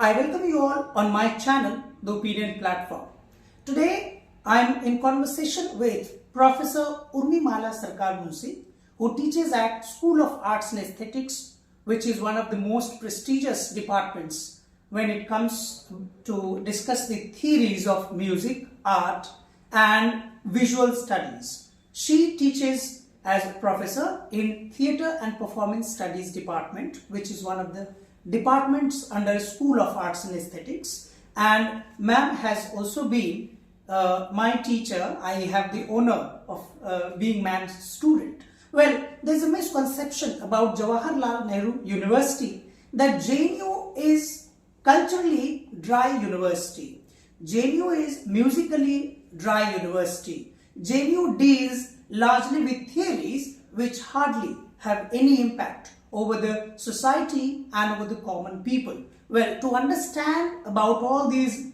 I welcome you all on my channel, The Opinion Platform. Today, I am in conversation with Professor Urmimala Sarkar Munsi, who teaches at School of Arts and Aesthetics, which is one of the most prestigious departments when it comes to discuss the theories of music, art, and visual studies. She teaches as a professor in Theatre and Performance Studies Department, which is one of the departments under School of Arts and Aesthetics, and ma'am has also been my teacher. I have the honor of being ma'am's student. Well, there's a misconception about Jawaharlal Nehru University that JNU is culturally dry university. JNU is musically dry university. JNU deals largely with theories which hardly have any impact over the society and over the common people. Well, to understand about all these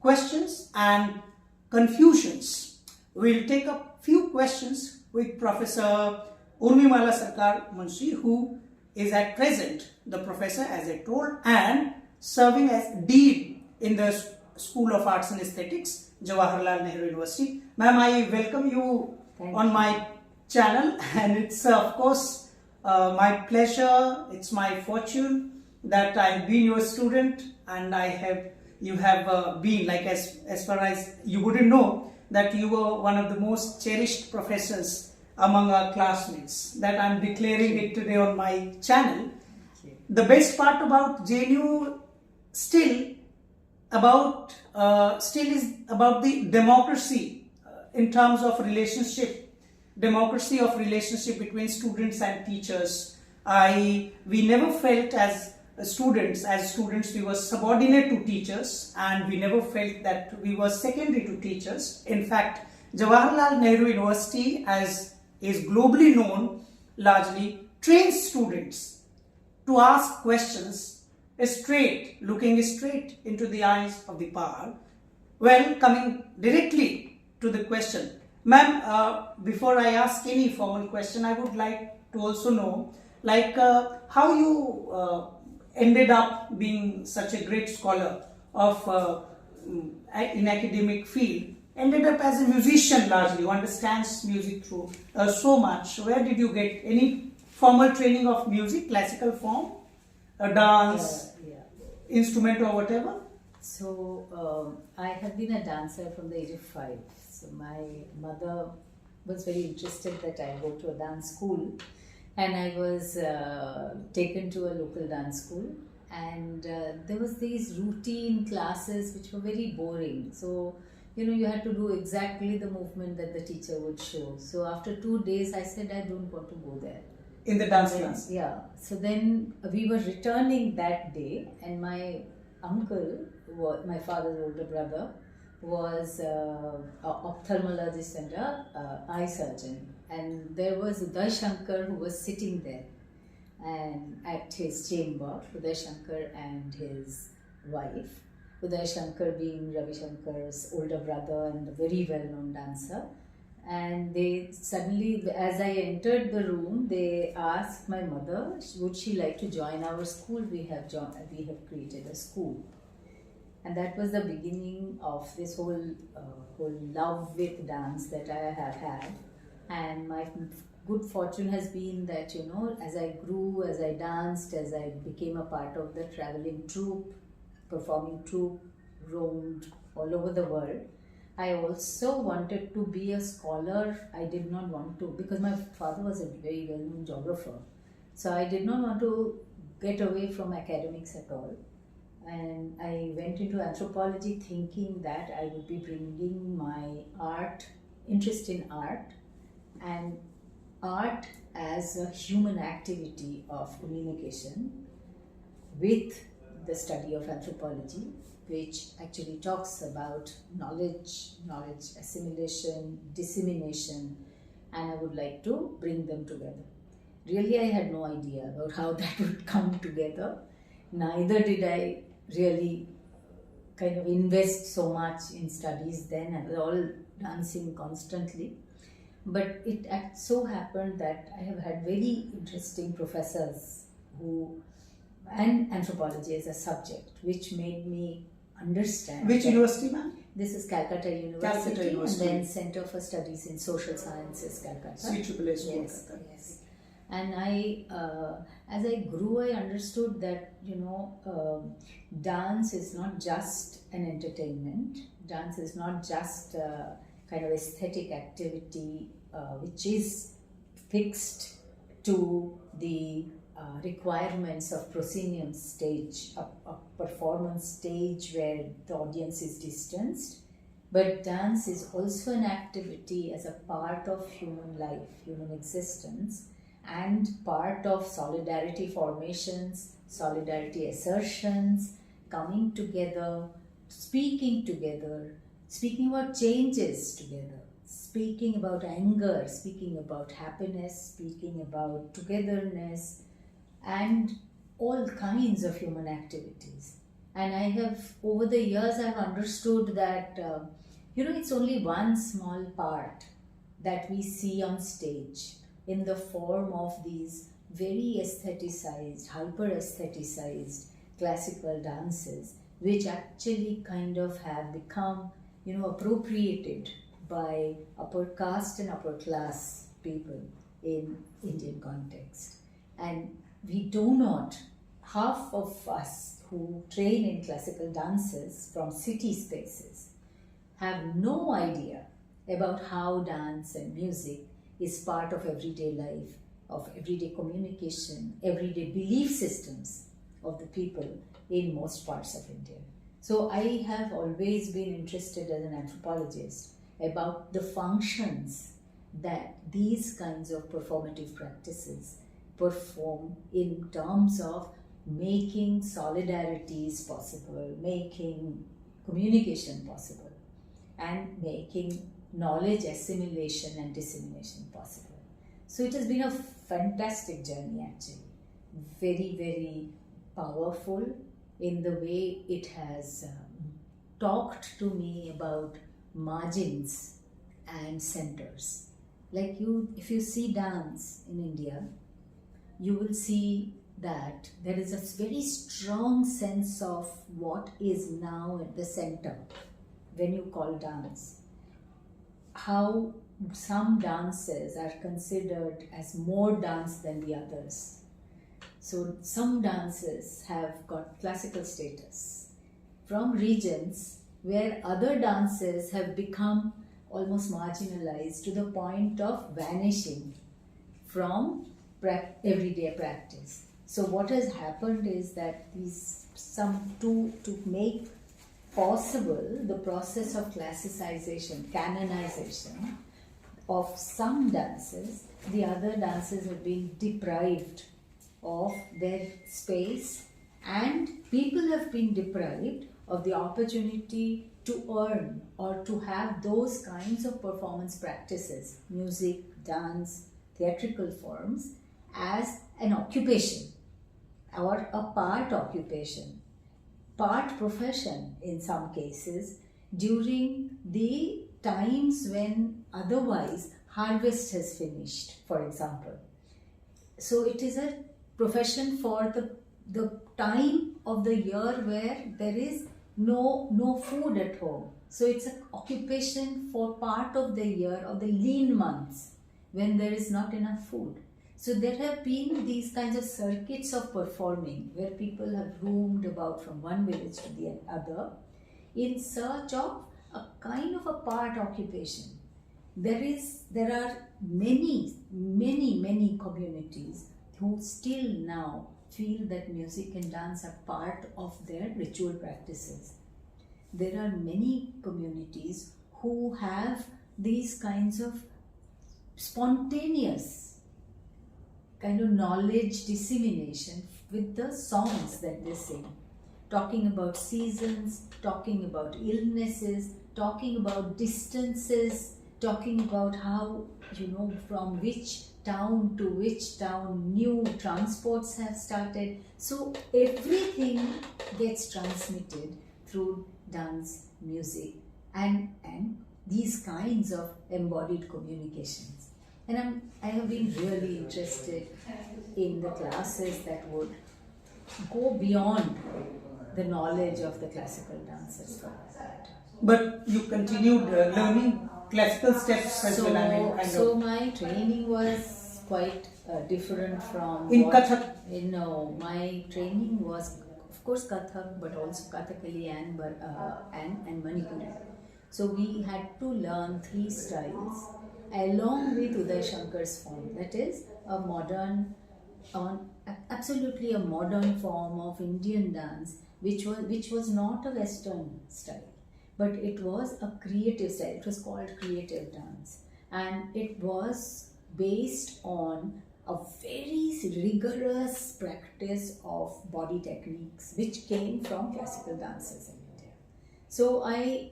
questions and confusions, we'll take up few questions with Professor Urmimala Sarkar Munsi, who is at present the professor, as I told, and serving as Dean in the School of Arts and Aesthetics, Jawaharlal Nehru University. Ma'am, I welcome you on my channel, and it's of course my pleasure, it's my fortune that I've been your student, and you have been, like as far as you wouldn't know, that you were one of the most cherished professors among our classmates. That I'm declaring it today on my channel. The best part about JNU still is about the democracy in terms of democracy of relationship between students and teachers. We never felt as students we were subordinate to teachers, and we never felt that we were secondary to teachers. In fact, Jawaharlal Nehru University, as is globally known, largely trains students to ask questions looking straight into the eyes of the power. Well, coming directly to the question, ma'am, before I ask any formal question, I would like to also know, how you ended up being such a great scholar of in academic field, ended up as a musician largely, who understands music through so much. Where did you get any formal training of music, classical form, dance, instrument or whatever? So I have been a dancer from the age of 5. So my mother was very interested that I go to a dance school, and I was taken to a local dance school, and there was these routine classes which were very boring. So you had to do exactly the movement that the teacher would show. So after 2 days I said I don't want to go there. In the dance class? Yeah. So then we were returning that day, and my uncle, my father's older brother, was an ophthalmologist and an eye surgeon, and there was Uday Shankar who was sitting there and at his chamber, Uday Shankar and his wife, Uday Shankar being Ravi Shankar's older brother and a very well-known dancer. And they suddenly, as I entered the room, they asked my mother, would she like to join our school? We have created a school. And that was the beginning of this whole love with dance that I have had. And my good fortune has been that, as I grew, as I danced, as I became a part of the traveling troupe, performing troupe, roamed all over the world, I also wanted to be a scholar. I did not want to, because my father was a very well-known geographer. So I did not want to get away from academics at all. And I went into anthropology thinking that I would be bringing my interest in art, and art as a human activity of communication with the study of anthropology, which actually talks about knowledge assimilation, dissemination, and I would like to bring them together. Really, I had no idea about how that would come together. Neither did I really kind of invest so much in studies then. I was all dancing constantly. But it so happened that I have had very interesting professors who and anthropology as a subject, which made me understand. Which university, ma'am? This is Calcutta University, Calcutta University. and then Center for Studies in Social Sciences, Calcutta. CAAS, Yes, Kolkata. yes. And I, as I grew, I understood that dance is not just an entertainment. Dance is not just a kind of aesthetic activity which is fixed to the requirements of proscenium stage, a performance stage where the audience is distanced. But dance is also an activity as a part of human life, human existence, and part of solidarity formations, solidarity assertions, coming together, speaking about changes together, speaking about anger, speaking about happiness, speaking about togetherness, and all kinds of human activities. And I have, over the years, I've understood that, it's only one small part that we see on stage in the form of these very aestheticized, hyper-aestheticized classical dances, which actually kind of have become, appropriated by upper caste and upper class people in Indian context. And we do not, half of us who train in classical dances from city spaces have no idea about how dance and music is part of everyday life, of everyday communication, everyday belief systems of the people in most parts of India. So I have always been interested as an anthropologist about the functions that these kinds of performative practices perform in terms of making solidarities possible, making communication possible, and making knowledge assimilation and dissemination possible. So it has been a fantastic journey actually, very, very powerful in the way it has talked to me about margins and centers. Like if you see dance in India, you will see that there is a very strong sense of what is now at the center when you call dance. How some dances are considered as more dance than the others. So some dances have got classical status from regions where other dances have become almost marginalized to the point of vanishing from everyday practice. So what has happened is that to make possible the process of classicization, canonization of some dances, the other dances have been deprived of their space, and people have been deprived of the opportunity to earn or to have those kinds of performance practices, music, dance, theatrical forms, as an occupation or a part occupation, part profession in some cases, during the times when otherwise harvest has finished, for example. So it is a profession for the time of the year where there is no food at home. So it's an occupation for part of the year, of the lean months when there is not enough food. So there have been these kinds of circuits of performing where people have roamed about from one village to the other in search of a kind of a part occupation. There are many communities who still now feel that music and dance are part of their ritual practices. There are many communities who have these kinds of spontaneous kind of knowledge dissemination with the songs that they sing, talking about seasons, talking about illnesses, talking about distances, talking about how, from which town to which town new transports have started. So everything gets transmitted through dance, music, and these kinds of embodied communications. And I have been really interested in the classes that would go beyond the knowledge of the classical dancers for that. But you continued learning classical steps as well. I mean, So my training was quite different from in Kathak. No, my training was of course Kathak, but also Kathakali and Manipuri. So we had to learn 3 styles along with Uday Shankar's form. That is a modern, absolutely a modern form of Indian dance, which was not a Western style, but it was a creative style. It was called creative dance, and it was based on a very rigorous practice of body techniques which came from classical dancers in India. So I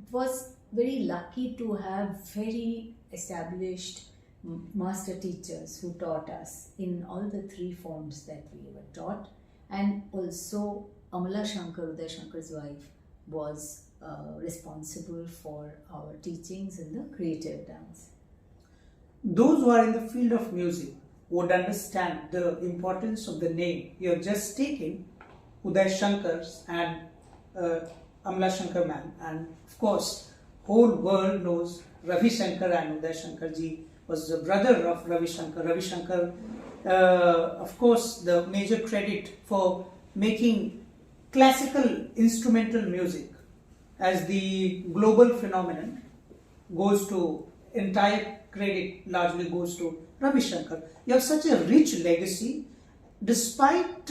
was very lucky to have very established master teachers who taught us in all the 3 forms that we were taught, and also Amala Shankar, Uday Shankar's wife, was responsible for our teachings in the creative dance. Those who are in the field of music would understand the importance of the name you have just taken, Uday Shankar's and Amla Shankar ma'am, and of course whole world knows Ravi Shankar, and Uday Shankar ji was the brother of Ravi Shankar. Ravi Shankar, of course, the major credit for making classical instrumental music as the global phenomenon goes to, entire credit largely goes to Ravi Shankar. You have such a rich legacy. Despite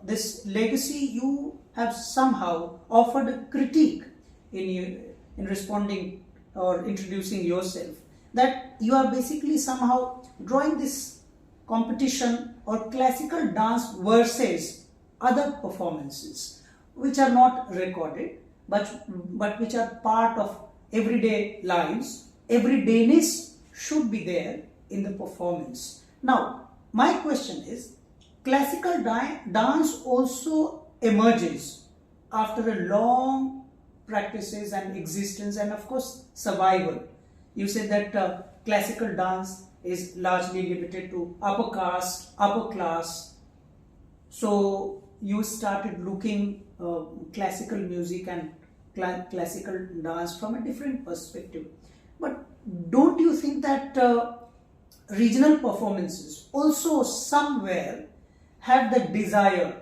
this legacy, you have somehow offered a critique in responding or introducing yourself, that you are basically somehow drawing this competition or classical dance versus other performances which are not recorded but which are part of everyday lives. Everydayness should be there in the performance. Now, my question is, classical dance also emerges after a long practices and existence and of course survival. You said that classical dance is largely limited to upper caste, upper class. So you started looking classical music and classical dance from a different perspective. But don't you think that regional performances also somewhere have the desire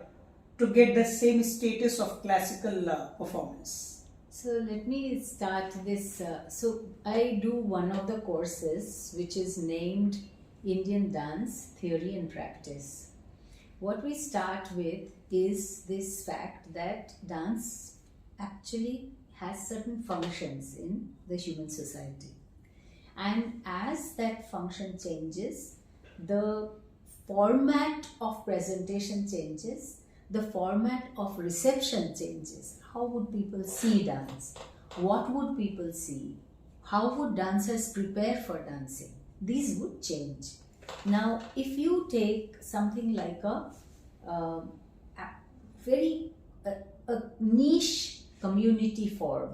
to get the same status of classical performance? So let me start this. So I do one of the courses which is named Indian Dance Theory and Practice. What we start with is this fact that dance actually has certain functions in the human society. And as that function changes, the format of presentation changes, the format of reception changes. How would people see dance? What would people see? How would dancers prepare for dancing? These would change. Now, if you take something like a very niche community form,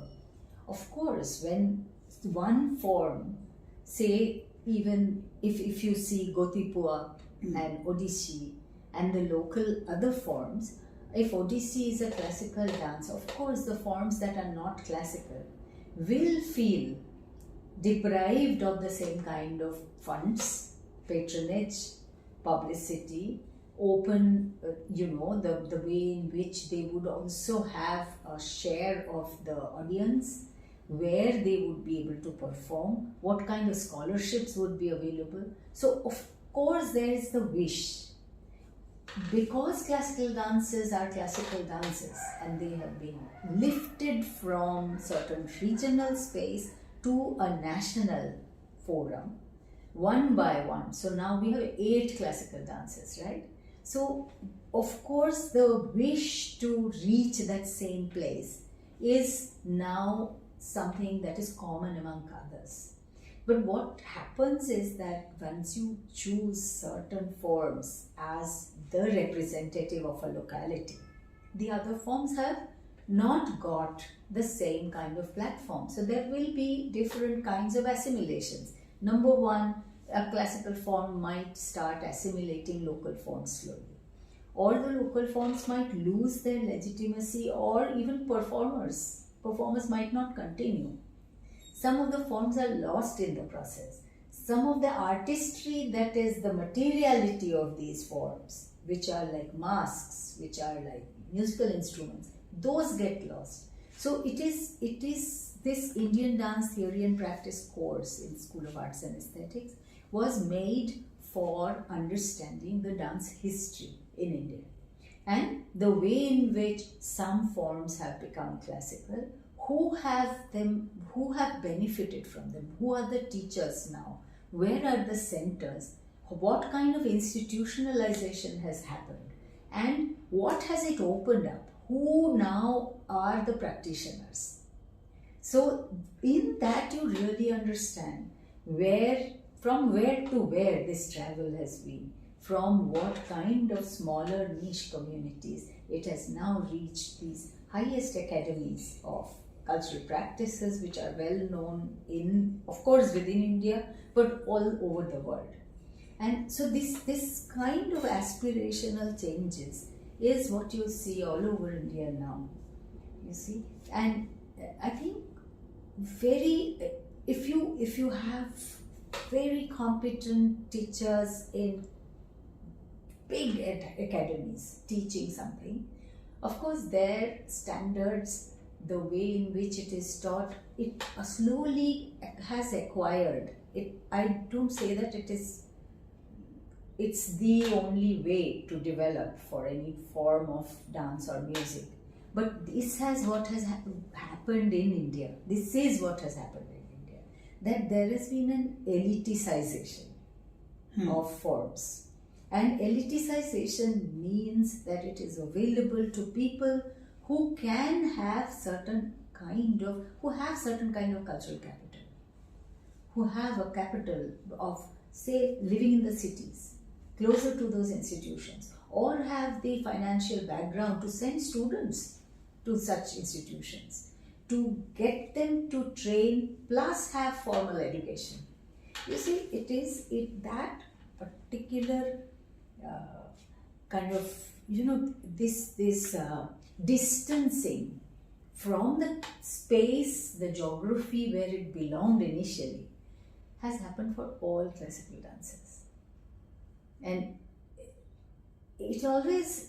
of course, when one form, say even if you see Gotipua and Odissi and the local other forms, if Odissi is a classical dance, of course the forms that are not classical will feel deprived of the same kind of funds, patronage, publicity, open, the way in which they would also have a share of the audience, where they would be able to perform, what kind of scholarships would be available. So of course there is the wish. Because classical dances are classical dances and they have been lifted from certain regional space to a national forum, one by one. So now we have 8 classical dances, right? So of course the wish to reach that same place is now something that is common among others. But what happens is that once you choose certain forms as the representative of a locality, the other forms have not got the same kind of platform. So there will be different kinds of assimilations. Number one, a classical form might start assimilating local forms slowly. all the local forms might lose their legitimacy, or even performers might not continue. Some of the forms are lost in the process. Some of the artistry, that is the materiality of these forms, which are like masks, which are like musical instruments, those get lost. So it is this Indian Dance Theory and Practice course in School of Arts and Aesthetics was made for understanding the dance history in India and the way in which some forms have become classical, who have benefited from them, who are the teachers now, where are the centers, what kind of institutionalization has happened, and what has it opened up, who now are the practitioners. So in that you really understand from where to where this travel has been, from what kind of smaller niche communities it has now reached these highest academies of cultural practices, which are well known of course within India, but all over the world. And so this kind of aspirational changes is what you see all over India now, you see. And I think if you have very competent teachers in big academies teaching something, of course their standards, the way in which it is taught, it slowly has acquired it. I don't say that it's the only way to develop for any form of dance or music, but this has what has happened in India. This is what has happened in India, that there has been an eliticization of forms, and eliticization means that it is available to people who have certain kind of cultural capital, who have a capital of, say, living in the cities, closer to those institutions, or have the financial background to send students to such institutions, to get them to train plus have formal education. You see, that particular kind of, this distancing from the space, the geography where it belonged initially, has happened for all classical dances. And I always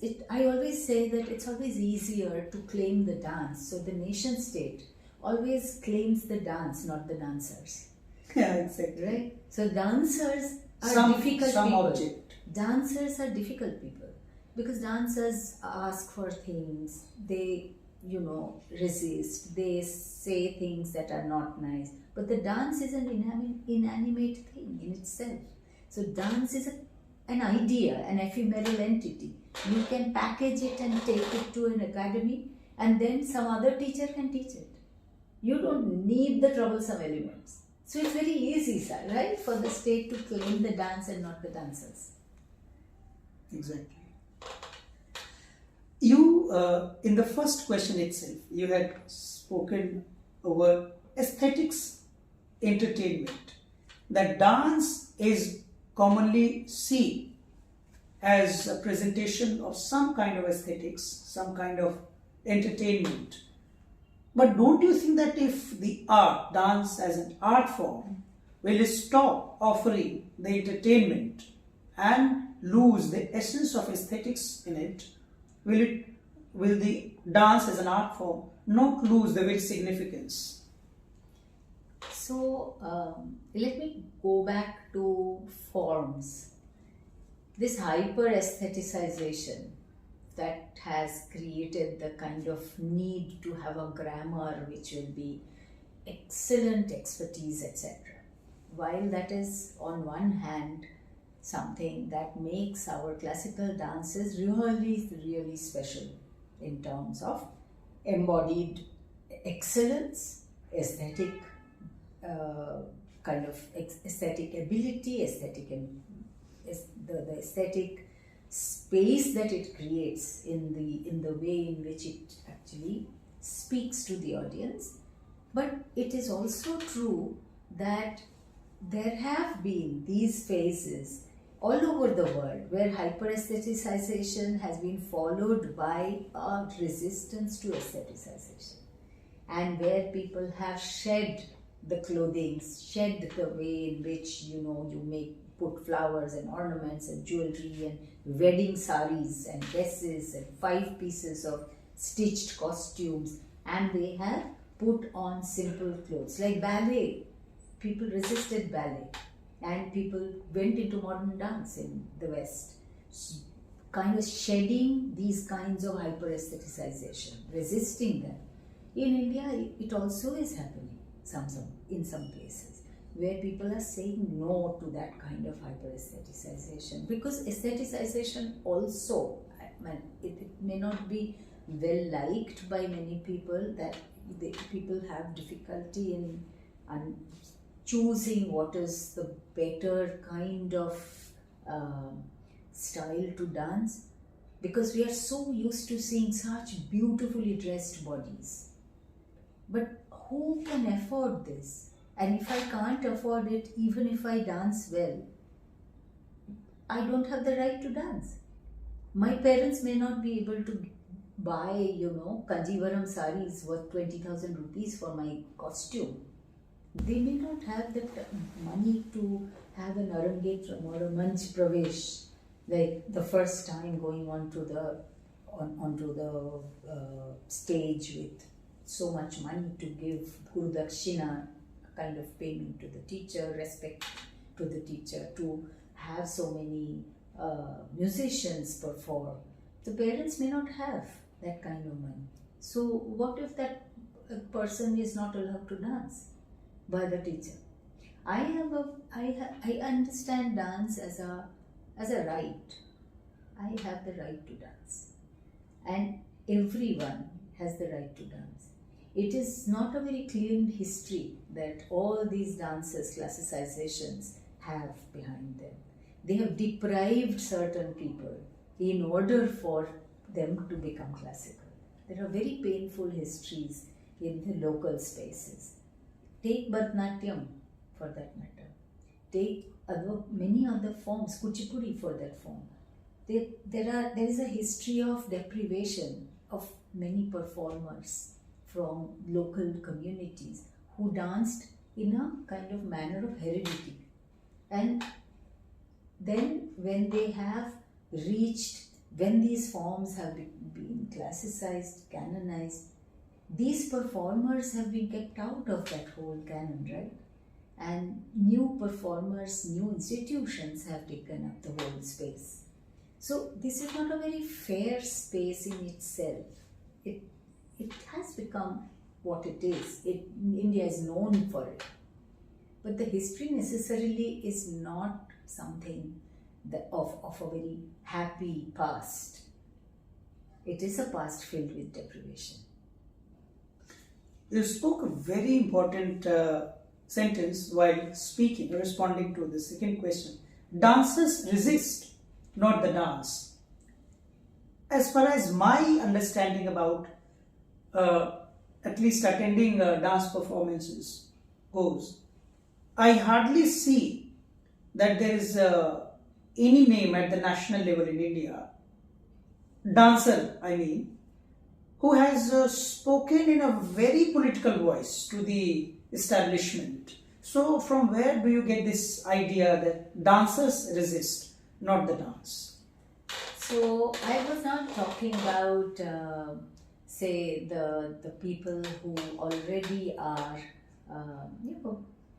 say that it's always easier to claim the dance. So the nation state always claims the dance, not the dancers. Yeah, exactly. Right? So dancers are difficult people. Object. Dancers are difficult people because dancers ask for things, they resist, they say things that are not nice. But the dance is an inanimate thing in itself. So dance is an idea, an ephemeral entity. You can package it and take it to an academy, and then some other teacher can teach it. You don't need the troublesome elements. So it's very easy, sir, right, for the state to claim the dance and not the dancers. Exactly. You, in the first question itself, you had spoken over aesthetics, entertainment. That dance is commonly seen as a presentation of some kind of aesthetics, some kind of entertainment. But don't you think that if the dance as an art form, will stop offering the entertainment and lose the essence of aesthetics in it, will the dance as an art form not lose the very significance? So let me go back to forms. This hyper aestheticization that has created the kind of need to have a grammar which will be excellent expertise, etc. While that is on one hand something that makes our classical dances really, really special in terms of embodied excellence, aesthetic kind of aesthetic ability, the aesthetic space that it creates in the way in which it actually speaks to the audience. But it is also true that there have been these phases all over the world, where hyper-aestheticization has been followed by a resistance to aestheticization, and where people have shed the clothing, shed the way in which you put flowers and ornaments and jewelry and wedding saris and dresses and 5 pieces of stitched costumes, and they have put on simple clothes like ballet. People resisted ballet, and people went into modern dance in the West, kind of shedding these kinds of hyper aestheticization, resisting them. In India, it also is happening in some places, where people are saying no to that kind of hyper aestheticization, because aestheticization also, it may not be well liked by many people, that people have difficulty in choosing what is the better kind of style to dance, because we are so used to seeing such beautifully dressed bodies. But who can afford this? And if I can't afford it, even if I dance well, I don't have the right to dance. My parents may not be able to buy, Kanjivaram saris worth 20,000 rupees for my costume. They may not have the money to have an arangetram or a manch pravesh, like the first time going onto the stage with so much money to give Guru Dakshina, kind of payment to the teacher, respect to the teacher, to have so many musicians perform. The parents may not have that kind of money. So what if that person is not allowed to dance by the teacher? I understand dance as a right. I have the right to dance, and everyone has the right to dance. It is not a very clean history that all these dances, classicizations have behind them. They have deprived certain people in order for them to become classical. There are very painful histories in the local spaces. Take Bharatanatyam for that matter. Take many other forms, Kuchipudi for that form. There is a history of deprivation of many performers from local communities who danced in a kind of manner of heredity. And then when these forms have been classicized, canonized, these performers have been kept out of that whole canon, right? And new performers, new institutions have taken up the whole space. So this is not a very fair space in itself. It has become what it is. India is known for it. But the history necessarily is not something of a very happy past. It is a past filled with deprivation. You spoke a very important sentence while responding to the second question. Dancers resist, not the dance. As far as my understanding about at least attending dance performances goes, I hardly see that there is any name at the national level in India, dancer I mean, who has spoken in a very political voice to the establishment. So from where do you get this idea that dancers resist, not the dance? So I was not talking about say the people who already are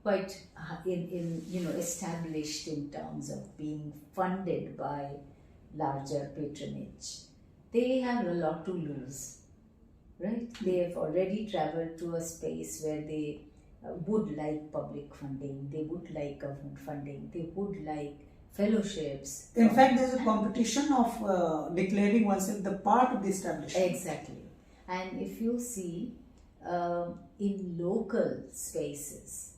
quite established in terms of being funded by larger patronage. They have a lot to lose, right? They have already traveled to a space where they would like public funding, they would like government funding, they would like fellowships. In fact, there is a competition of declaring oneself the part of the establishment. Exactly. And if you see in local spaces,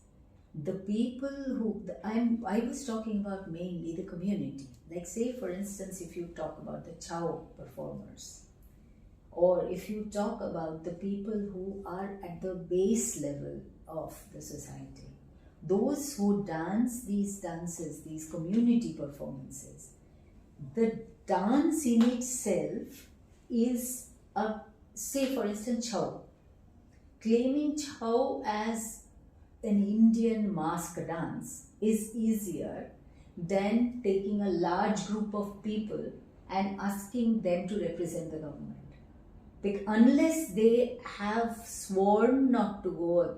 the people who, I was talking about mainly the community. Like say for instance, if you talk about the Chow performers, or if you talk about the people who are at the base level of the society, those who dance these dances, these community performances, the dance in itself is a, say for instance, Chau. Claiming Chau as an Indian mask dance is easier than taking a large group of people and asking them to represent the government. Unless they have sworn not to go,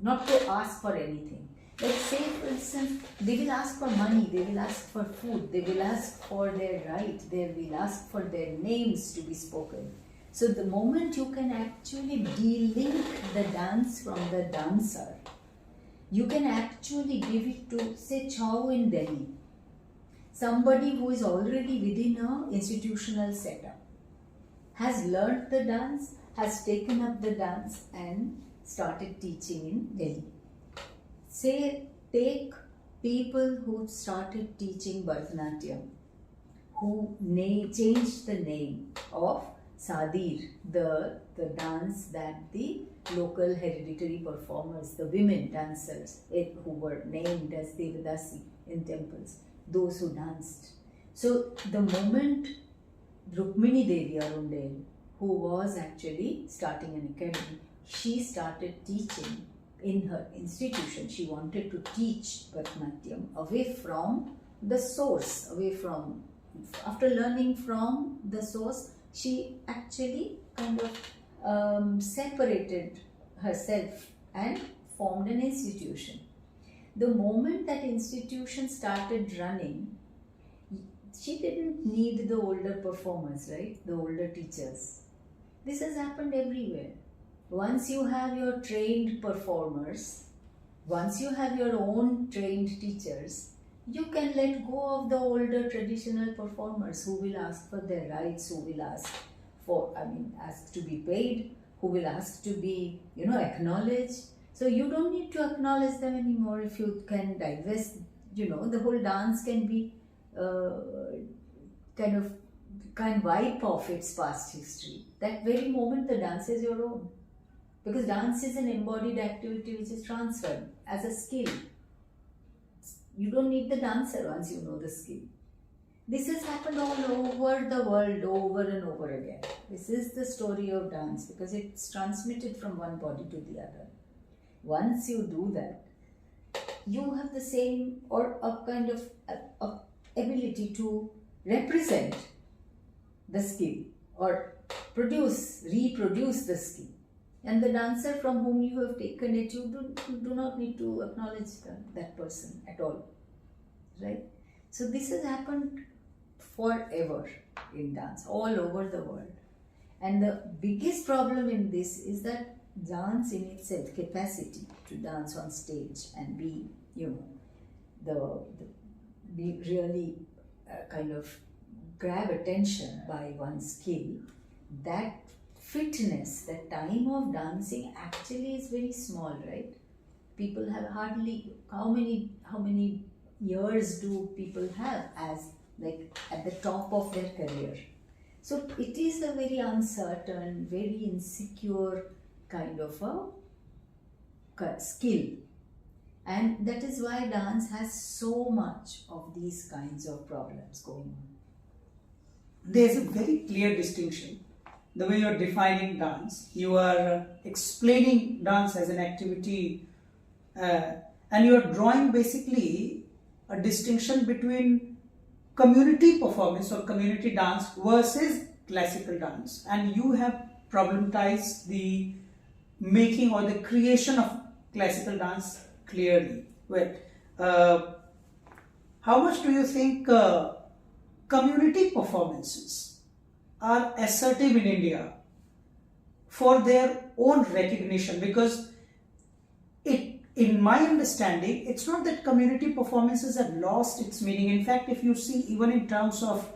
not to ask for anything. Like say for instance, they will ask for money, they will ask for food, they will ask for their right, they will ask for their names to be spoken. So the moment you can actually de-link the dance from the dancer, you can actually give it to, say, Chau in Delhi. Somebody who is already within an institutional setup, has learnt the dance, has taken up the dance and started teaching in Delhi. Say, take people who started teaching Bharatanatyam, who changed the name of Sadir, the dance that the local hereditary performers, the women dancers who were named as Devadasi in temples, those who danced. So the moment Rukmini Devi Arundel, who was actually starting an academy, she started teaching in her institution. She wanted to teach Bharatanatyam away from the source, after learning from the source, she actually kind of separated herself and formed an institution. The moment that institution started running, she didn't need the older performers, right? The older teachers. This has happened everywhere. Once you have your trained performers, once you have your own trained teachers, you can let go of the older traditional performers who will ask for their rights, who will ask to be paid, who will ask to be, acknowledged. So you don't need to acknowledge them anymore if you can divest, the whole dance can be can wipe off its past history. That very moment the dance is your own. Because dance is an embodied activity which is transferred as a skill. You don't need the dancer once you know the skill. This has happened all over the world, over and over again. This is the story of dance because it's transmitted from one body to the other. Once you do that, you have the same or a kind of ability to represent the skill or reproduce the skill. And the dancer from whom you have taken it, you do not need to acknowledge that person at all. Right? So this has happened forever in dance, all over the world. And the biggest problem in this is that dance in itself, capacity to dance on stage and be, be really kind of grab attention by one's skill, that fitness, that time of dancing actually is very small, right? People have hardly, how many years do people have as like at the top of their career? So it is a very uncertain, very insecure kind of a skill. And that is why dance has so much of these kinds of problems going on. There's a very clear distinction. The way you're defining dance, you are explaining dance as an activity and you are drawing basically a distinction between community performance or community dance versus classical dance, and you have problematized the making or the creation of classical dance clearly. Well, how much do you think community performances are assertive in India for their own recognition? Because in my understanding, it's not that community performances have lost its meaning. In fact, if you see, even in terms of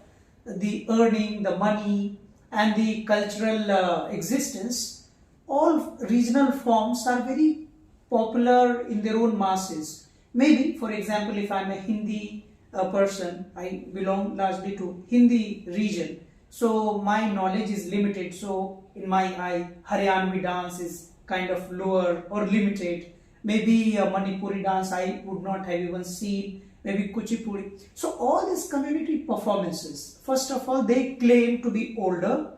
the earning, the money, and the cultural existence, all regional forms are very popular in their own masses. Maybe, for example, if I'm a Hindi person, I belong largely to Hindi region, so my knowledge is limited. So in my eye, Haryanvi dance is kind of lower or limited. maybe Manipuri dance I would not have even seen, maybe Kuchipudi. So all these community performances, first of all, they claim to be older,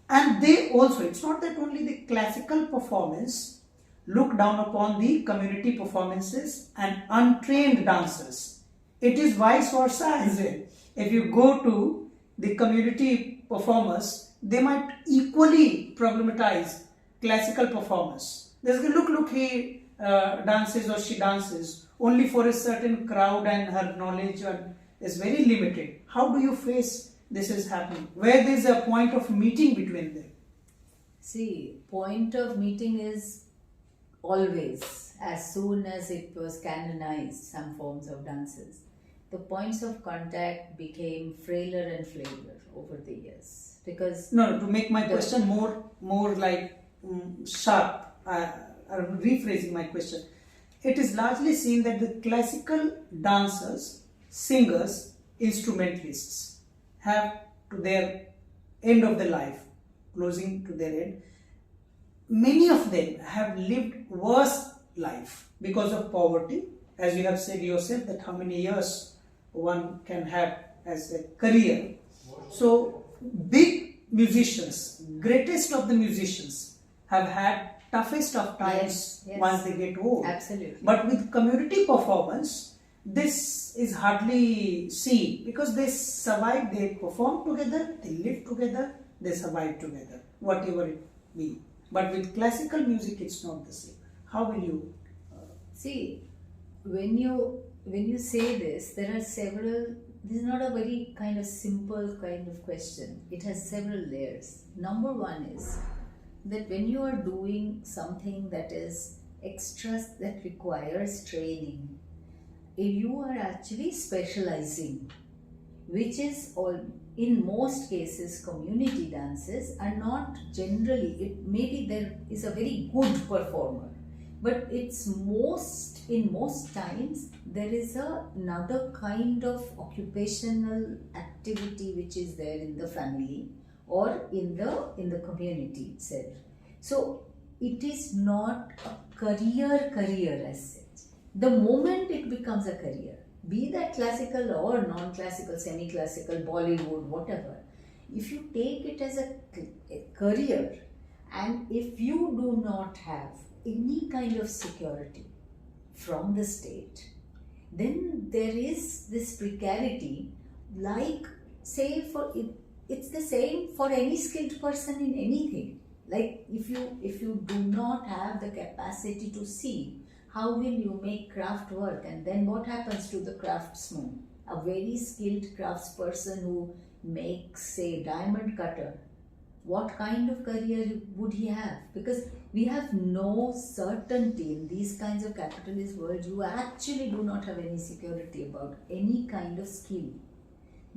and they also, it's not that only the classical performance look down upon the community performances and untrained dancers. It is vice versa as well. If you go to the community performers, they might equally problematize classical performers. There's a look, he dances or she dances only for a certain crowd and her knowledge is very limited. How do you face this is happening? Where there is a point of meeting between them? See, point of meeting is always, as soon as it was canonized, some forms of dances, the points of contact became frailer and frailer over the years. Because no, to make my question more like sharp, I'm rephrasing my question. It is largely seen that the classical dancers, singers, instrumentalists have to their end of their life, closing to their end, many of them have lived worse life because of poverty. As you have said yourself, that how many years one can have as a career. So big musicians, greatest of the musicians, have had toughest of times once they get old. Absolutely. But with community performance, this is hardly seen because they survive, they perform together, they live together, they survive together, whatever it be. But with classical music, it's not the same. How will you? See, when you say this, there are several. This is not a very kind of simple kind of question. It has several layers. Number one is that when you are doing something that is extra, that requires training, if you are actually specializing, which is all in most cases community dances are not generally, it maybe there is a very good performer, but it's in most times there is another kind of occupational activity which is there in the family or in the community itself. So it is not a career as such. The moment it becomes a career, be that classical or non-classical, semi-classical, Bollywood, whatever, if you take it as a career and if you do not have any kind of security from the state, then there is this precarity, like say it's the same for any skilled person in anything. Like if you do not have the capacity to see, how will you make craft work? And then what happens to the craftsman? A very skilled craftsperson who makes, say, diamond cutter, what kind of career would he have? Because we have no certainty in these kinds of capitalist worlds. You actually do not have any security about any kind of skill.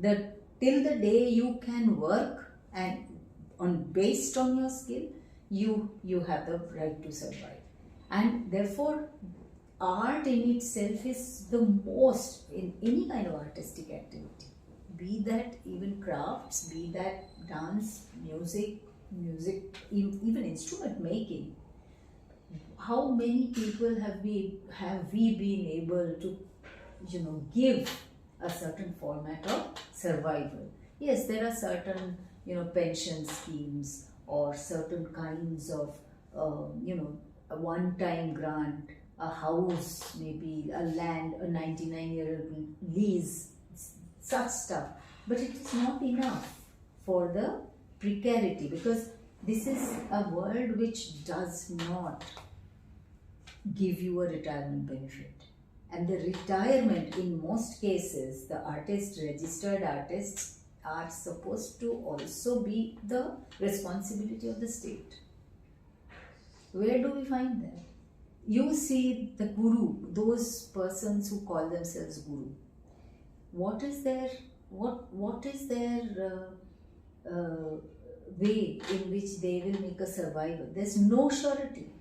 Till the day you can work and based on your skill, you have the right to survive. And therefore, art in itself is the most in any kind of artistic activity. Be that even crafts, be that dance, music, even instrument making. How many people have we been able to, give a certain format of survival? Yes, there are certain, pension schemes or certain kinds of, a one-time grant, a house, maybe a land, a 99-year lease, such stuff. But it is not enough for the precarity, because this is a world which does not give you a retirement benefit. And the retirement, in most cases, the registered artists are supposed to also be the responsibility of the state. Where do we find that? You see the guru, those persons who call themselves guru. What is their way in which they will make a survival? There's no surety.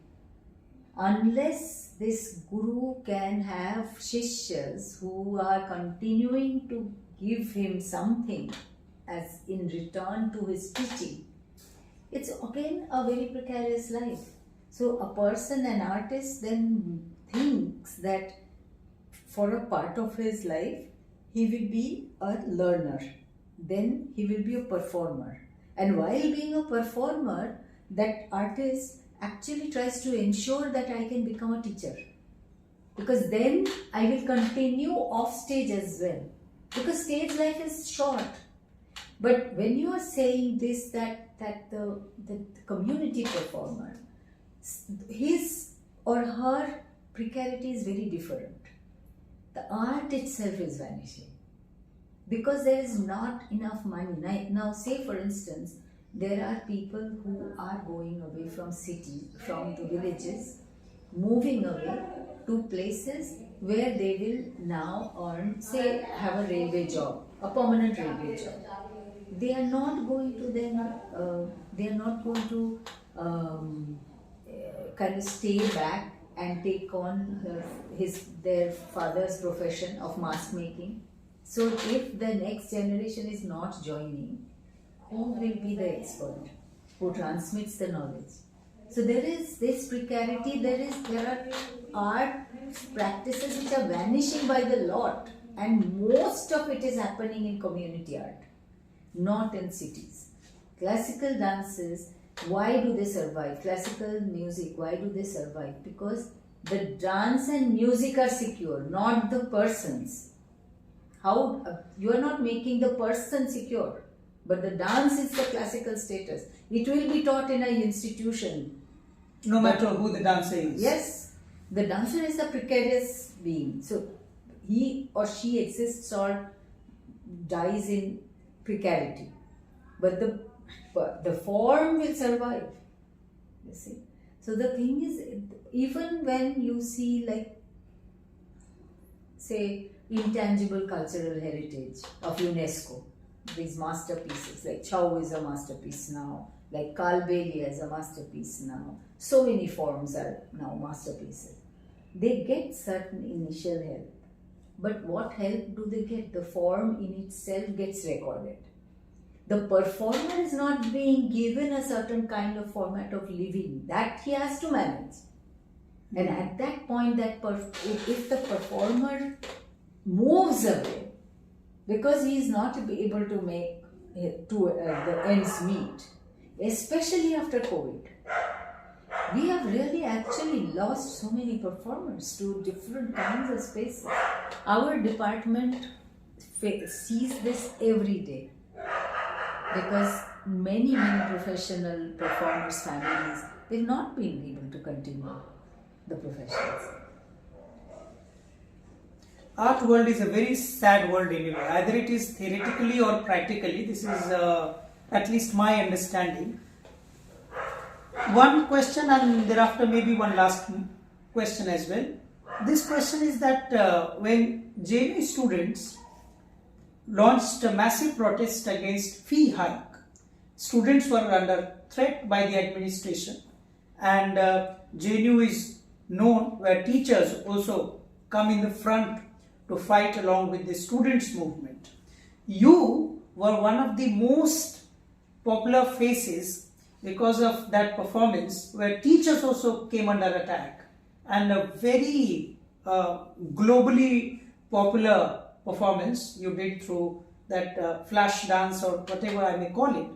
Unless this guru can have shishyas who are continuing to give him something as in return to his teaching, it's again a very precarious life. So a person, an artist, then thinks that for a part of his life, he will be a learner, then he will be a performer. And while being a performer, that artist actually tries to ensure that I can become a teacher. Because then I will continue off stage as well. Because stage life is short. But when you are saying this, that the community performer, his or her precarity is very different. The art itself is vanishing because there is not enough money. Now say for instance, there are people who are going away from city, from the villages, moving away to places where they will now earn, say, have a railway job, a permanent railway job. They are not going to kind of stay back and take on their father's profession of mask making. So if the next generation is not joining, who will be the expert who transmits the knowledge? So there is this precarity, there are art practices which are vanishing by the lot, and most of it is happening in community art, not in cities. Classical dances, why do they survive? Classical music, why do they survive? Because the dance and music are secure, not the persons. How you are not making the person secure, but the dance is the classical status. It will be taught in an institution. No matter who the dancer is. Yes, the dancer is a precarious being. So he or she exists or dies in precarity. But the form will survive. You see. So the thing is, even when you see, like, say, intangible cultural heritage of UNESCO, these masterpieces, like Chow is a masterpiece now, like Kalbeli is a masterpiece now, so many forms are now masterpieces. They get certain initial help, but what help do they get? The form in itself gets recorded. The performer is not being given a certain kind of format of living that he has to manage. And at that point, if the performer moves away because he is not able to make the ends meet, especially after COVID, we have really actually lost so many performers to different kinds of spaces. Our department sees this every day because many professional performers' families, they've not been able to continue the professions. Art world is a very sad world anyway. Either it is theoretically or practically. This is at least my understanding. One question and thereafter maybe one last question as well. This question is that when JV students launched a massive protest against fee hike, students were under threat by the administration, and JNU is known where teachers also come in the front to fight along with the students movement. You were one of the most popular faces because of that performance, where teachers also came under attack, and a very globally popular performance you did through that flash dance, or whatever I may call it,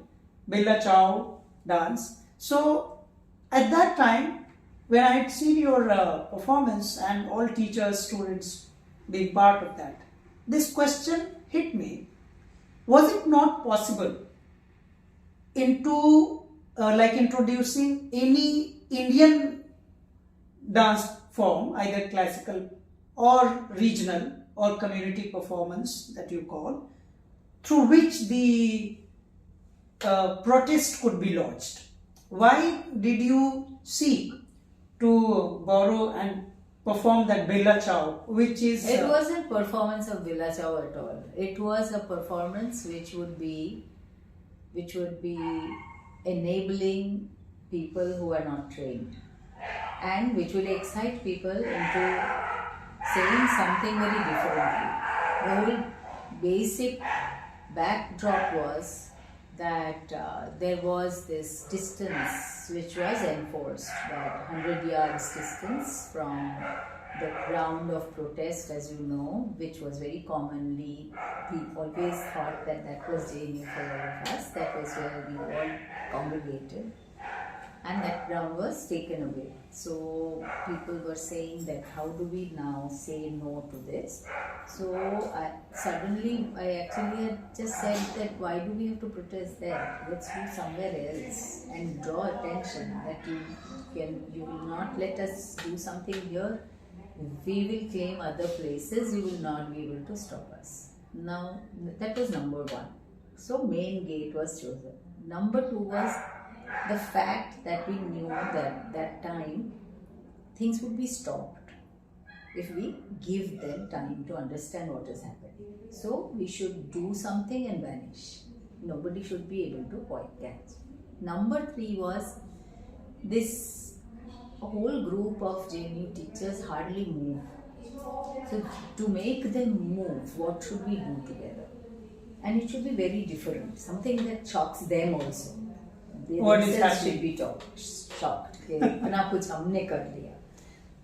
Bella Ciao dance. So at that time, when I had seen your performance and all teachers, students being part of that, this question hit me. Was it not possible like introducing any Indian dance form, either classical or regional or community performance that you call, through which the protest could be lodged? Why did you seek to borrow and perform that Bella Ciao, which is... It wasn't performance of Bella Ciao at all. It was a performance which would be enabling people who are not trained, and which will excite people into saying something very differently. The whole basic backdrop was that there was this distance which was enforced, that 100 yards distance from the ground of protest, as you know, which was very commonly, we always thought that that was JNU for all of us. That was where we all congregated. And that ground was taken away. So people were saying that how do we now say no to this? So I actually had just said that why do we have to protest there? Let's do somewhere else and draw attention that you will not let us do something here. We will claim other places. You will not be able to stop us. Now that was number one. So main gate was chosen. Number two was the fact that we knew that that time things would be stopped if we give them time to understand what is happening. So we should do something and vanish. Nobody should be able to catch. Number three was this whole group of JNU teachers hardly move. So to make them move, what should we do together? And it should be very different, something that shocks them also. They themselves should be shocked. इतना कुछ हमने कर लिया.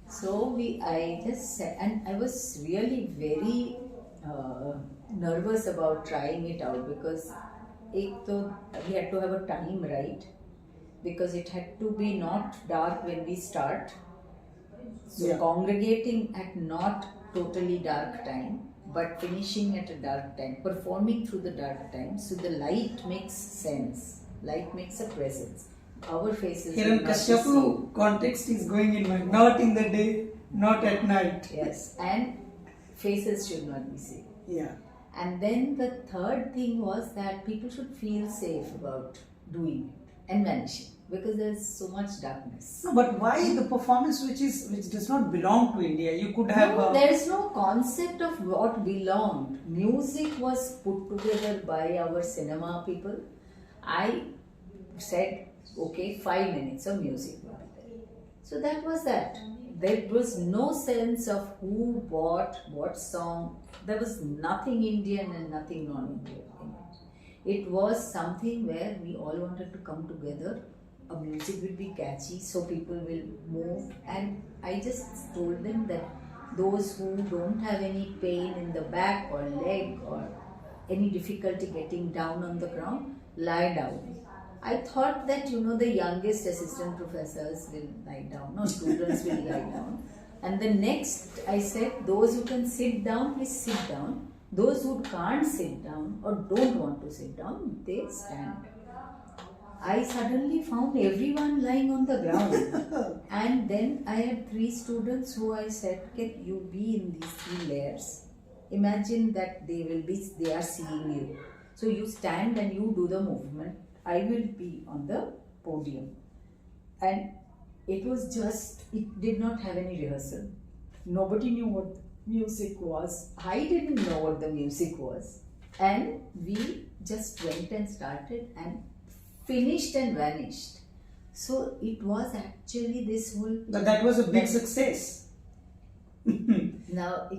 So I just said, and I was really very nervous about trying it out because एक तो we had to have a time right because it had to be not dark when we start. So congregating at not totally dark time, but finishing at a dark time, performing through the dark time, so the light makes sense. Light makes a presence. Our faces. Hiranyakashipu context is going in mind. Not in the day, not at night. Yes, and faces should not be seen. Yeah. And then the third thing was that people should feel safe about doing it and vanishing because there is so much darkness. No, but why the performance which does not belong to India? You could have. No, there is no concept of what belonged. Music was put together by our cinema people. I said, okay, 5 minutes of music will be there. So that was that. There was no sense of who bought what song. There was nothing Indian and nothing non-Indian in it. It was something where we all wanted to come together. A music will be catchy, so people will move. And I just told them that those who don't have any pain in the back or leg or any difficulty getting down on the ground, lie down. I thought that, the youngest assistant professors will lie down, or students will lie down. And the next, I said, those who can sit down, please sit down. Those who can't sit down or don't want to sit down, they stand. I suddenly found everyone lying on the ground. And then I had 3 students who I said, can you be in these 3 layers? Imagine that they are seeing you. So you stand and you do the movement. I will be on the podium. And it did not have any rehearsal. Nobody knew what music was. I didn't know what the music was. And we just went and started and finished and vanished. So it was actually this whole... But that was a big success. Now,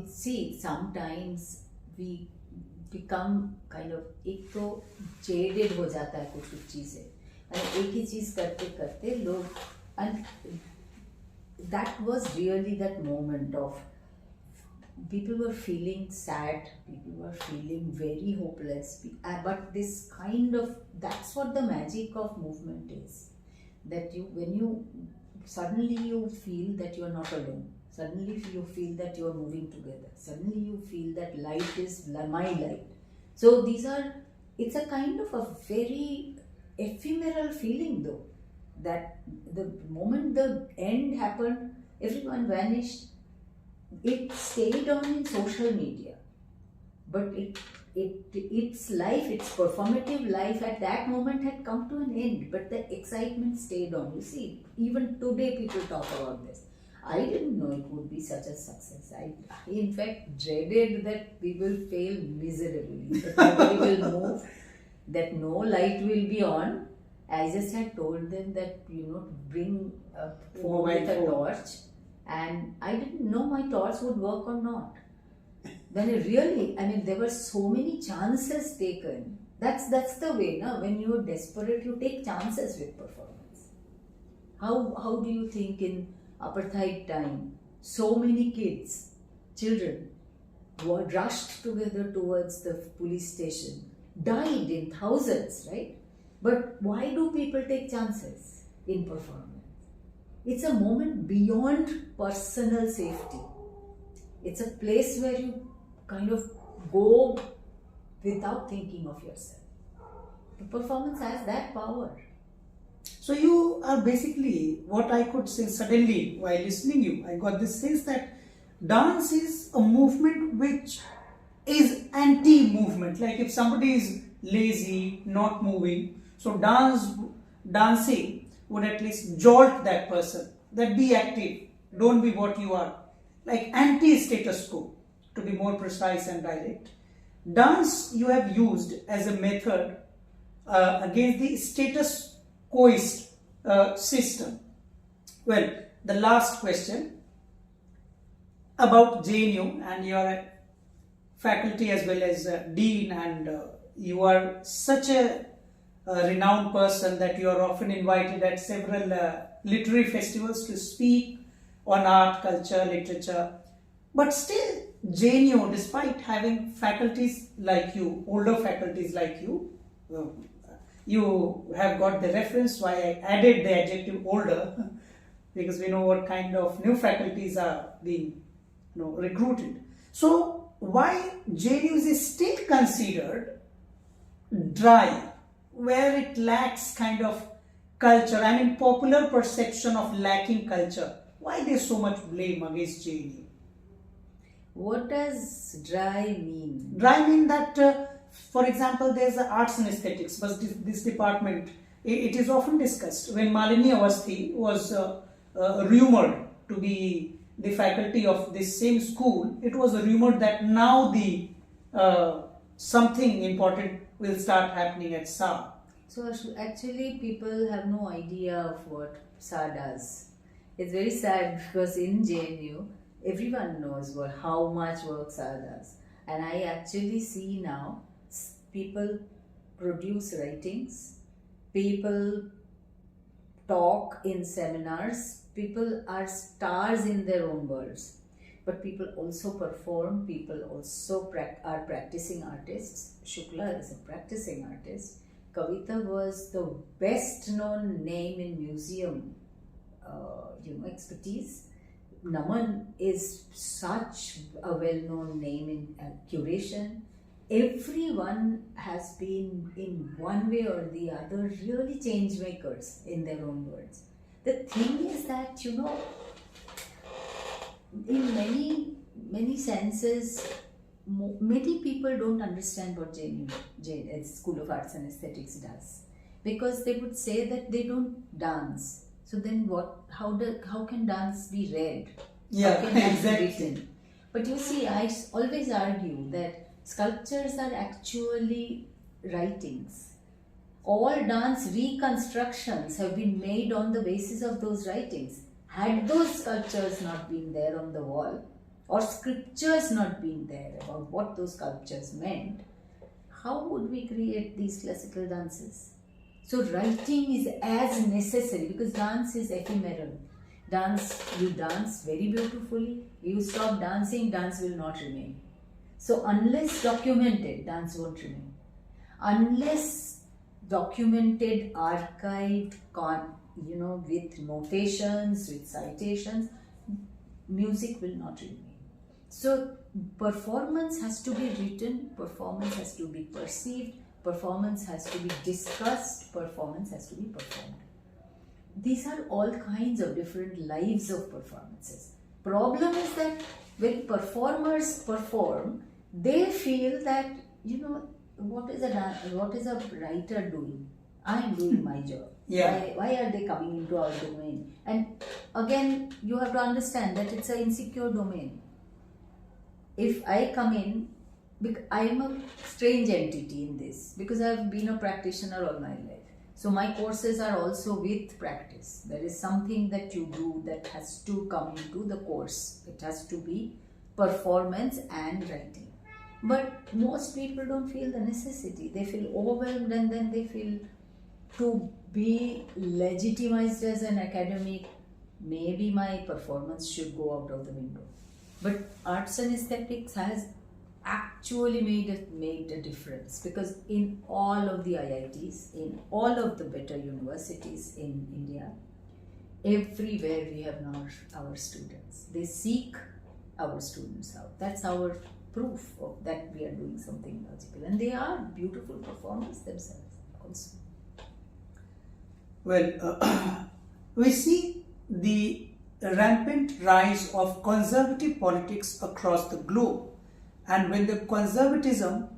sometimes we become kind of एक तो jaded हो जाता है कुछ चीज़ें और एक ही चीज़ करते करते लोग and that was really that moment of people were feeling sad, people were feeling very hopeless, but this kind of, that's what the magic of movement is, that when you suddenly you feel that you are not alone. Suddenly you feel that you are moving together. Suddenly you feel that light is my light. So it's a kind of a very ephemeral feeling though. That the moment the end happened, everyone vanished. It stayed on in social media. But its life, its performative life at that moment had come to an end. But the excitement stayed on. You see, even today people talk about this. I didn't know it would be such a success. I in fact dreaded that we will fail miserably, that nobody will move, that no light will be on. I just had told them that, bring a phone with a torch, and I didn't know my torch would work or not. Then there were so many chances taken. That's the way, no? When you're desperate, you take chances with performance. How do you think in apartheid time, so many kids, children, were rushed together towards the police station, died in thousands, right? But why do people take chances in performance? It's a moment beyond personal safety. It's a place where you kind of go without thinking of yourself. The performance has that power. So you are basically, what I could say suddenly while listening you, I got this sense that dance is a movement which is anti-movement. Like if somebody is lazy, not moving, so dancing would at least jolt that person, that be active, don't be what you are. Like anti-status quo, to be more precise and direct. Dance you have used as a method against the status quoist system. Well, the last question about JNU, and your faculty as well as dean, and you are such a renowned person that you are often invited at several literary festivals to speak on art, culture, literature. But still, JNU, despite having faculties like you, older faculties like you, you have got the reference why I added the adjective older, because we know what kind of new faculties are being recruited. So why JNU is still considered dry, where it lacks kind of culture, I mean popular perception of lacking culture? Why there's so much blame against JNU? What does dry mean? Dry mean that, for example, there's arts and aesthetics, but this department, it is often discussed. When Malini Awasthi was rumored to be the faculty of this same school, it was rumored that now the something important will start happening at SA. So actually people have no idea of what SA does. It's very sad because in JNU, everyone knows how much work SA does. And I actually see now people produce writings, people talk in seminars, people are stars in their own worlds. But people also perform, people also are practicing artists. Shukla is a practicing artist. Kavita was the best known name in museum expertise. Naman is such a well-known name in curation. Everyone has been, in one way or the other, really change makers in their own words. The thing is that, in many senses, many people don't understand what JNU, School of Arts and Aesthetics, does, because they would say that they don't dance. So then how can dance be read? Yeah, how can dance exactly. be written? But you see, I always argue that sculptures are actually writings. All dance reconstructions have been made on the basis of those writings. Had those sculptures not been there on the wall, or scriptures not been there about what those sculptures meant, how would we create these classical dances? So writing is as necessary, because dance is ephemeral. You dance very beautifully, you stop dancing, dance will not remain. So unless documented, dance won't remain. Unless documented, archived, with notations, with citations, music will not remain. So performance has to be written, performance has to be perceived, performance has to be discussed, performance has to be performed. These are all kinds of different lives of performances. Problem is that when performers perform, they feel that, what is a writer doing? I am doing my job. Yeah. Why are they coming into our domain? And again, you have to understand that it's an insecure domain. If I come in, I am a strange entity in this, because I have been a practitioner all my life. So my courses are also with practice. There is something that you do that has to come into the course. It has to be performance and writing. But most people don't feel the necessity. They feel overwhelmed, and then they feel to be legitimized as an academic, maybe my performance should go out of the window. But arts and aesthetics has actually made a difference, because in all of the IITs, in all of the better universities in India, everywhere we have now our students. They seek our students out. That's our proof of that we are doing something magical, and they are beautiful performers themselves also. Well, we see the rampant rise of conservative politics across the globe, and when the conservatism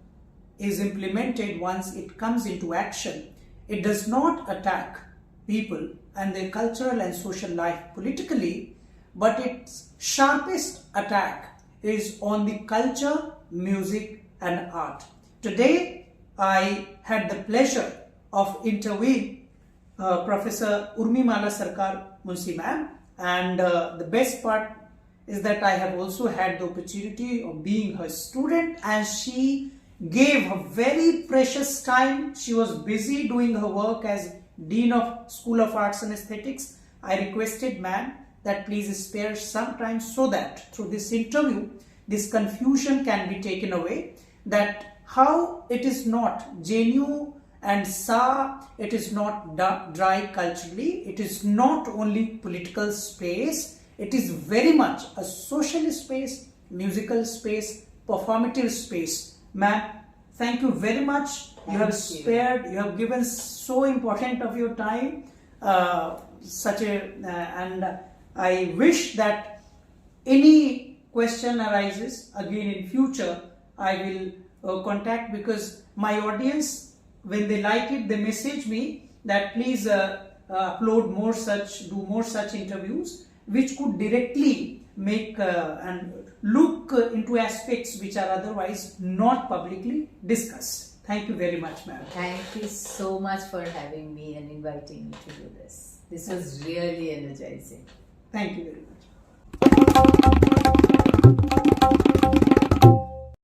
is implemented, once it comes into action, it does not attack people and their cultural and social life politically, but its sharpest attack is on the culture, music and art. Today, I had the pleasure of interviewing Professor Urmimala Sarkar Munsi ma'am, and the best part is that I have also had the opportunity of being her student, and she gave her very precious time. She was busy doing her work as Dean of School of Arts and Aesthetics. I requested ma'am that please spare some time so that through this interview, this confusion can be taken away, that how it is not JNU and SA, it is not dry culturally, it is not only political space, it is very much a social space, musical space, performative space. Ma'am, thank you very much. You have spared, you have given so important of your time, and I wish that any question arises again in future, I will contact, because my audience, when they like it, they message me that please upload more such, do more such interviews, which could directly make and look into aspects which are otherwise not publicly discussed. Thank you very much, ma'am. Thank you so much for having me and inviting me to do this. This was really energizing. Thank you very much.